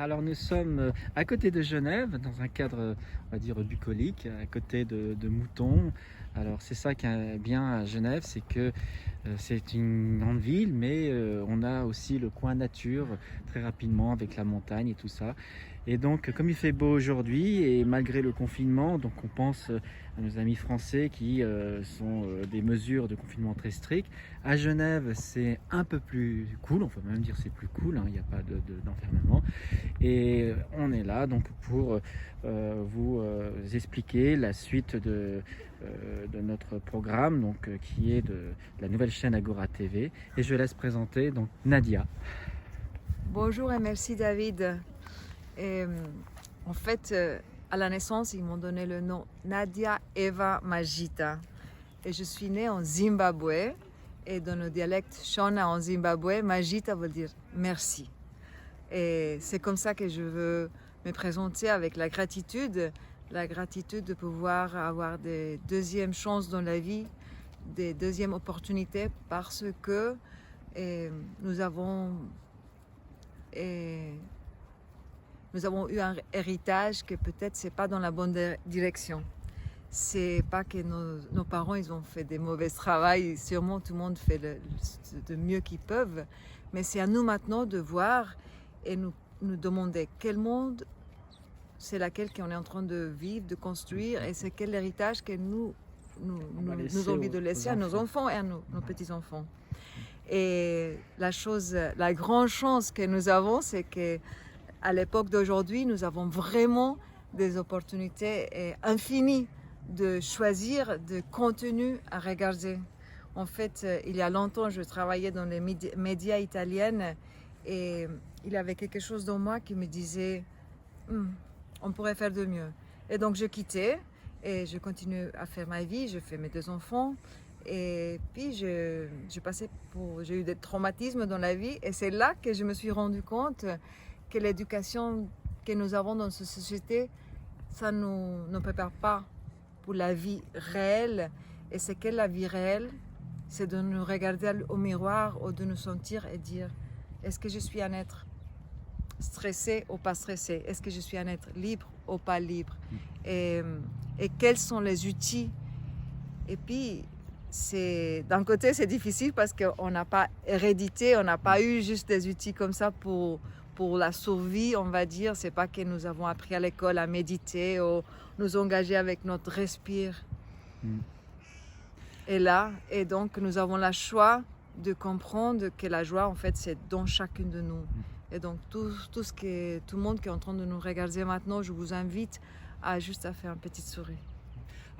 Alors nous sommes à côté de Genève, dans un cadre, on va dire, bucolique, à côté de Moutons. Alors c'est ça qui est bien à Genève, c'est que c'est une grande ville, mais on a aussi le coin nature très rapidement avec la montagne et tout ça. Et donc comme il fait beau aujourd'hui et malgré le confinement, donc on pense à nos amis français qui sont des mesures de confinement très strictes. À Genève c'est un peu plus cool, on peut même dire c'est plus cool, hein, il n'y a pas d'enfermement. Et on est là donc pour vous expliquer la suite de notre programme, donc, qui est de la nouvelle chaîne Agora TV. Et je laisse présenter donc Nadia. Bonjour et merci David. Et, en fait, à la naissance, ils m'ont donné le nom Nadia Eva Majita. Et je suis née en Zimbabwe. Et dans le dialecte Shona en Zimbabwe, Majita veut dire merci. Et c'est comme ça que je veux me présenter avec la gratitude de pouvoir avoir des deuxièmes chances dans la vie, des deuxièmes opportunités parce que nous avons eu un héritage que peut-être c'est pas dans la bonne direction. C'est pas que nos parents ils ont fait des mauvais travail, sûrement tout le monde fait de mieux qu'ils peuvent, mais c'est à nous maintenant de voir et nous demander quel monde c'est laquelle qu'on est en train de vivre, de construire, et c'est quel héritage que nous avons envie de laisser à nos enfants et à nos petits-enfants. Et la grande chance que nous avons, c'est qu'à l'époque d'aujourd'hui, nous avons vraiment des opportunités infinies de choisir de contenu à regarder. En fait, il y a longtemps, je travaillais dans les médias italiennes et il y avait quelque chose dans moi qui me disait on pourrait faire de mieux. Et donc je quittais et je continue à faire ma vie, je fais mes 2 enfants. Et puis j'ai eu des traumatismes dans la vie et c'est là que je me suis rendu compte que l'éducation que nous avons dans cette société, ça ne nous prépare pas pour la vie réelle. Et c'est que la vie réelle, c'est de nous regarder au miroir ou de nous sentir et dire est-ce que je suis un être stressé ou pas stressé? Est-ce que je suis un être libre ou pas libre? Et quels sont les outils? Et puis d'un côté c'est difficile parce qu'on n'a pas hérédité, on n'a pas eu juste des outils comme ça pour la survie, on va dire. C'est pas que nous avons appris à l'école à méditer ou nous engager avec notre respire. Et donc nous avons le choix de comprendre que la joie en fait c'est dans chacune de nous. Et donc tout le monde qui est en train de nous regarder maintenant, je vous invite à juste à faire une petite souris.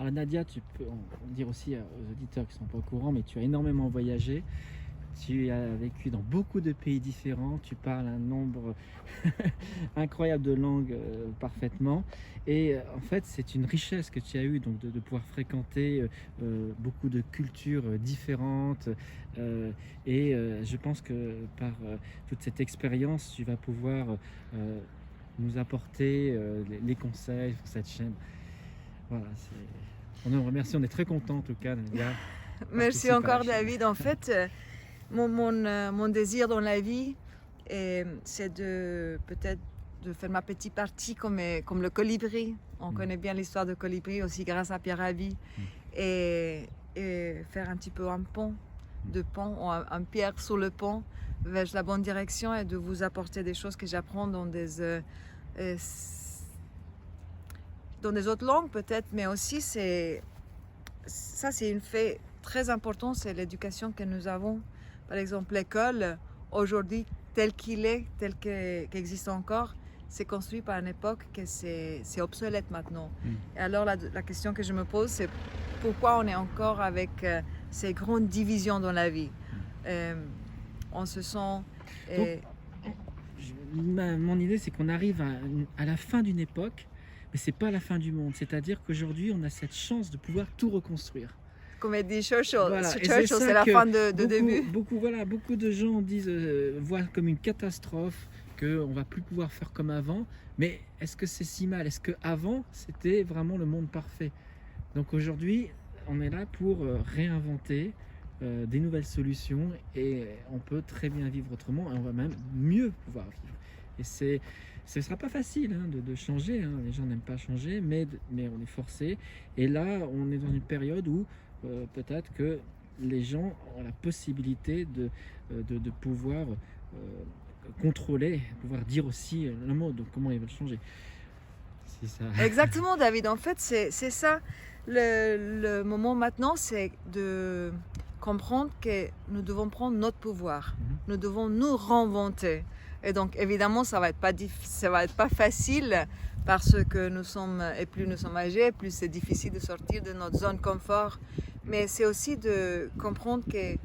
Alors Nadia, tu peux dire aussi aux auditeurs qui ne sont pas au courant, mais tu as énormément voyagé. Tu as vécu dans beaucoup de pays différents, tu parles un nombre incroyable de langues parfaitement. Et en fait, c'est une richesse que tu as eue donc, de pouvoir fréquenter beaucoup de cultures différentes. Et je pense que par toute cette expérience, tu vas pouvoir nous apporter les conseils pour cette chaîne. Voilà, on nous remercie, on est très contents en tout cas. Merci encore David. En fait, mon désir dans la vie, c'est peut-être de faire ma petite partie comme le colibri. On connaît bien l'histoire de colibri aussi grâce à Pierre Rabhi. Et faire un petit peu un pont, un pierre sur le pont vers la bonne direction et de vous apporter des choses que j'apprends dans des autres langues peut-être, mais aussi c'est une fait très important, c'est l'éducation que nous avons. Par exemple, l'école, aujourd'hui, tel qu'il existe encore, c'est construit par une époque que c'est obsolète maintenant. Et alors la question que je me pose, c'est pourquoi on est encore avec ces grandes divisions dans la vie. On se sent... Mon idée, c'est qu'on arrive à la fin d'une époque, mais c'est pas la fin du monde. C'est-à-dire qu'aujourd'hui, on a cette chance de pouvoir tout reconstruire. Comme dit Churchill, voilà. c'est la fin de début. Beaucoup de gens voient comme une catastrophe, qu'on ne va plus pouvoir faire comme avant. Mais est-ce que c'est si mal? Est-ce qu'avant, c'était vraiment le monde parfait? Donc aujourd'hui, on est là pour réinventer des nouvelles solutions et on peut très bien vivre autrement et on va même mieux pouvoir vivre. Et ce ne sera pas facile hein, de changer, hein. Les gens n'aiment pas changer, mais on est forcé. Et là, on est dans une période où peut-être que les gens ont la possibilité de pouvoir contrôler, pouvoir dire aussi le mot, donc comment ils veulent changer. C'est ça. Exactement, David. En fait, c'est ça. Le moment maintenant, c'est de comprendre que nous devons prendre notre pouvoir. Nous devons nous réinventer. Et donc, évidemment, ça va être pas facile parce que plus nous sommes âgés, plus c'est difficile de sortir de notre zone de confort. Mais c'est aussi de comprendre que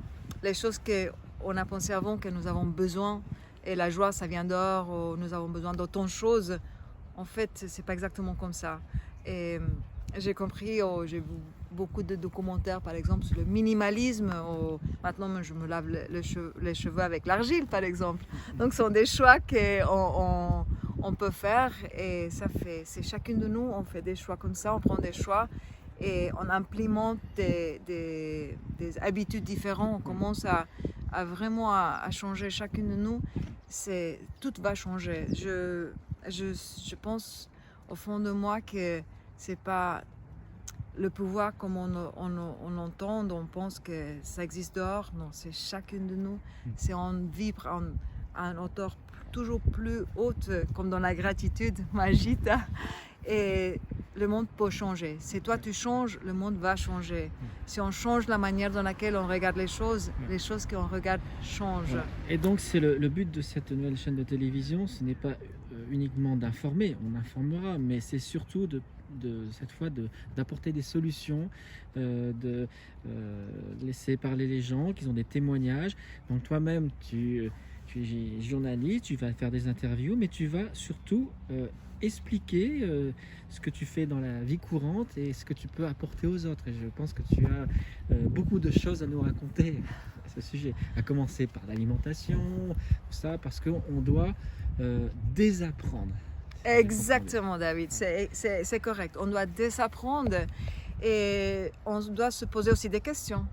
les choses qu'on a pensé avant que nous avons besoin, et la joie, ça vient dehors, ou nous avons besoin d'autant de choses, en fait, c'est pas exactement comme ça. Et j'ai compris, j'ai vu beaucoup de documentaires, par exemple, sur le minimalisme. Maintenant, je me lave les cheveux avec l'argile, par exemple. Donc, ce sont des choix qu'on peut faire. Et c'est chacun de nous, on fait des choix comme ça, on prend des choix et on implémente des habitudes différentes. On commence à vraiment à changer chacun de nous. Tout va changer. Je pense au fond de moi que c'est pas le pouvoir comme on l'entend, on pense que ça existe dehors. Non, c'est chacun de nous. C'est on vibre à une hauteur toujours plus haute, comme dans la gratitude magique. Et le monde peut changer. Si toi tu changes, le monde va changer. Si on change la manière dans laquelle on regarde les choses qu'on regarde changent. Et donc c'est le but de cette nouvelle chaîne de télévision, ce n'est pas uniquement d'informer, on informera, mais c'est surtout cette fois d'apporter des solutions, de laisser parler les gens, qu'ils ont des témoignages. Donc toi-même, tu es journaliste, tu vas faire des interviews, mais tu vas surtout expliquer ce que tu fais dans la vie courante et ce que tu peux apporter aux autres. Et je pense que tu as beaucoup de choses à nous raconter à ce sujet, à commencer par l'alimentation, tout ça, parce qu'on doit désapprendre. Exactement, David, c'est correct. On doit désapprendre et on doit se poser aussi des questions.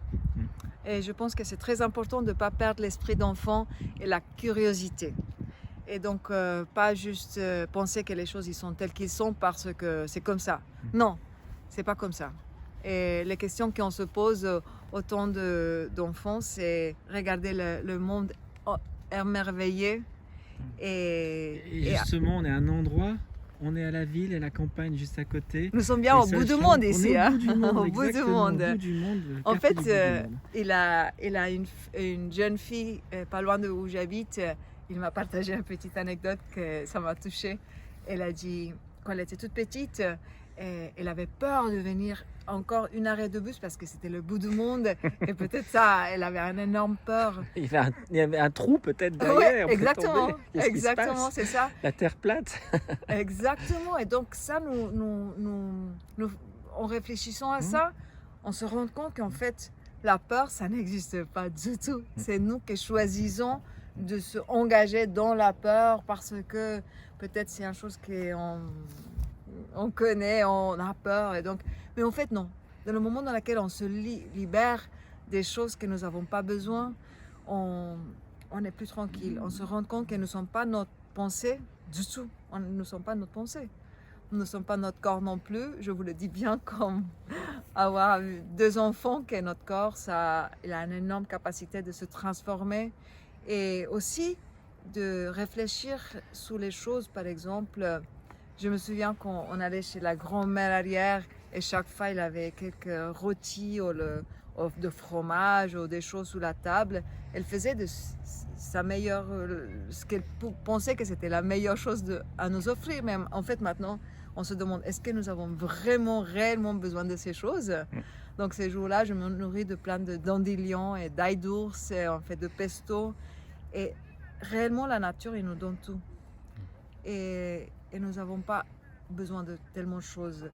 Et je pense que c'est très important de ne pas perdre l'esprit d'enfant et la curiosité. Et donc, pas juste penser que les choses ils sont telles qu'ils sont parce que c'est comme ça. Non, c'est pas comme ça. Et les questions qu'on se pose autant d'enfants, c'est regarder le monde émerveillé. Et justement, on est à un endroit, on est à la ville et la campagne juste à côté. Nous sommes bien au bout du monde ici. Au bout du monde, au bout du monde. En fait, monde. il a une jeune fille pas loin de où j'habite. Il m'a partagé une petite anecdote que ça m'a touchée. Elle a dit, quand elle était toute petite, elle avait peur de venir encore une arrêt de bus parce que c'était le bout du monde. Et peut-être ça, elle avait une énorme peur. Il y avait un trou peut-être derrière. Ouais, exactement, c'est ça. La terre plate. Exactement. Et donc ça, en réfléchissant à ça, on se rend compte qu'en fait, la peur, ça n'existe pas du tout. C'est nous qui choisissons de se engager dans la peur parce que peut-être c'est une chose qu'on connaît, on a peur. Et donc, mais en fait, non. Dans le moment dans lequel on se libère des choses que nous n'avons pas besoin, on est plus tranquille. On se rend compte que nous ne sommes pas notre pensée du tout. Nous ne sommes pas notre pensée. Nous ne sommes pas notre corps non plus. Je vous le dis bien comme avoir 2 enfants, que notre corps, il a une énorme capacité de se transformer. Et aussi de réfléchir sur les choses. Par exemple, je me souviens quand on allait chez la grand-mère arrière et chaque fois il avait quelques rôtis ou de fromage ou des choses sous la table. Elle faisait de sa meilleure, ce qu'elle pensait que c'était la meilleure chose à nous offrir. Mais en fait maintenant, on se demande, est-ce que nous avons vraiment, réellement besoin de ces choses? Donc ces jours-là, je me nourris de plein de dandelions et d'ail d'ours, et on fait de pesto. Et réellement, la nature, elle nous donne tout. Et nous n'avons pas besoin de tellement de choses.